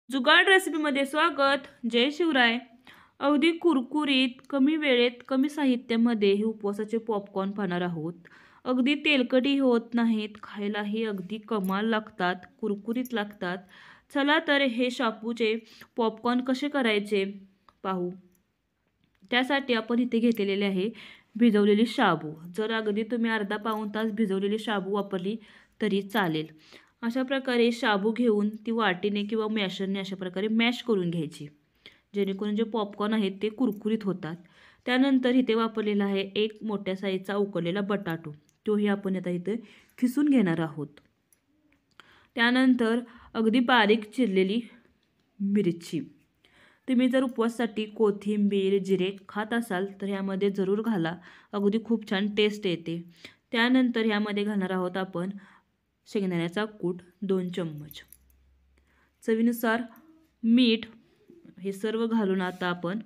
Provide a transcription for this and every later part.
जुगाड रेसिपीमध्ये स्वागत. जय शिवराय. अगदी कुरकुरीत, कमी वेळेत, कमी साहित्यामध्ये हे उपवासाचे पॉपकॉर्न पाहणार आहोत. अगदी तेलकटी होत नाहीत, खायलाही अगदी कमाल लागतात, कुरकुरीत लागतात. चला तर हे शापूचे पॉपकॉर्न कसे करायचे पाहू. त्यासाठी आपण इथे घेतलेले आहे भिजवलेली शाबू. जर अगदी तुम्ही अर्धा पाऊण तास भिजवलेली शाबू वापरली तरी चालेल. अशा प्रकारे शाबू घेऊन ती वाटीने किंवा मॅशरने अशा प्रकारे मॅश करून घ्यायची, जेणेकरून जे पॉपकॉर्न आहेत ते कुरकुरीत होतात. त्यानंतर इथे वापरलेला आहे एक मोठ्या साईजचा उकडलेला बटाटो. तोही आपण आता इथे खिसून घेणार आहोत. त्यानंतर अगदी बारीक चिरलेली मिरची. तुम्ही जर उपवासासाठी कोथिंबीर, जिरे खात असाल तर ह्यामध्ये जरूर घाला, अगदी खूप छान टेस्ट येते. त्यानंतर ह्यामध्ये घालणार आहोत आपण शेंगदाण्याचा कूट 2 चम्मच, चवीनुसार मीठ. हे सर्व घालून आता आपण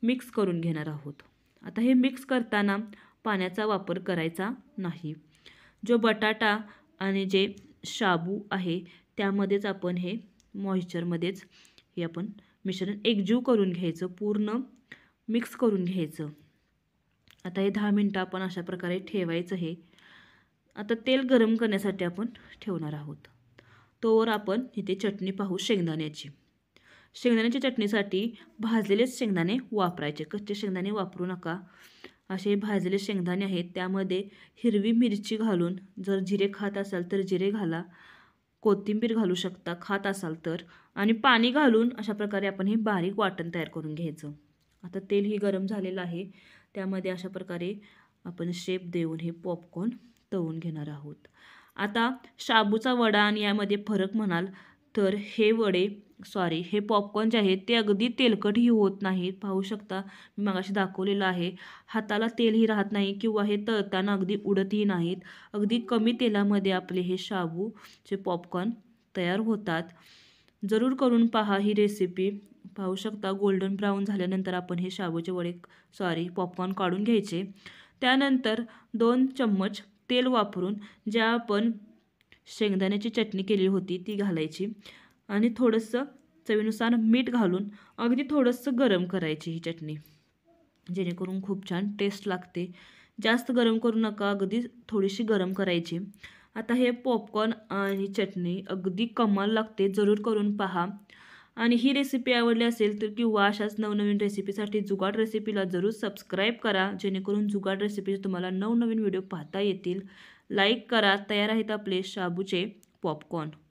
मिक्स करून घेणार आहोत. आता हे मिक्स करताना पाण्याचा वापर करायचा नाही. जो बटाटा आणि जे शाबू आहे त्यामध्येच आपण हे मॉइश्चरमध्येच हे आपण मिश्रण एकजीव करून घ्यायचं, पूर्ण मिक्स करून घ्यायचं. आता हे 10 मिनटं आपण अशा प्रकारे ठेवायचं. हे आता तेल गरम करण्यासाठी आपण ठेवणार आहोत. तोवर आपण इथे चटणी पाहू शेंगदाण्याची. शेंगदाण्याच्या चटणीसाठी भाजलेले शेंगदाणे वापरायचे, कच्चे शेंगदाणे वापरू नका. असे भाजलेले शेंगदाणे आहेत, त्यामध्ये हिरवी मिरची घालून, जर जिरे खात असाल तर जिरे घाला, कोथिंबीर घालू शकता खात असाल तर, आणि पाणी घालून अशा प्रकारे आपण हे बारीक वाटण तयार करून घ्यायचं. आता तेलही गरम झालेलं आहे, त्यामध्ये अशा प्रकारे आपण शेप देऊन हे पॉपकॉर्न तळून घेणार आहोत. आता शाबूचा वडा आणि यामध्ये फरक म्हणाल तर हे पॉपकॉर्न जे आहेत ते अगदी तेलकटही होत नाहीत. पाहू शकता, मी मगाशी दाखवलेलं आहे. हाताला तेलही राहत नाही किंवा हे तळताना अगदी उडतही नाहीत. अगदी कमी तेलामध्ये आपले हे शाबूचे पॉपकॉर्न तयार होतात. जरूर करून पहा ही रेसिपी. पाहू शकता गोल्डन ब्राऊन झाल्यानंतर आपण हे शाबूचे पॉपकॉर्न काढून घ्यायचे. त्यानंतर 2 चम्मच तेल वापरून ज्या आपण शेंगदाण्याची चटणी केली होती ती घालायची आणि थोडंसं चवीनुसार मीठ घालून अगदी थोडंसं गरम करायची ही चटणी, जेणेकरून खूप छान टेस्ट लागते. जास्त गरम करू नका, अगदी थोडीशी गरम करायची. आता हे पॉपकॉर्न आणि चटणी अगदी कमाल लागते, जरूर करून पहा. आणि ही रेसिपी आवडली असेल तर किंवा अशाच नवनवीन रेसिपीसाठी जुगाड रेसिपीला जरूर सबस्क्राईब करा, जेणेकरून जुगाड रेसिपीचे तुम्हाला नवनवीन व्हिडिओ पाहता येतील. लाईक करा. तयार आहेत आपले शाबूचे पॉपकॉर्न.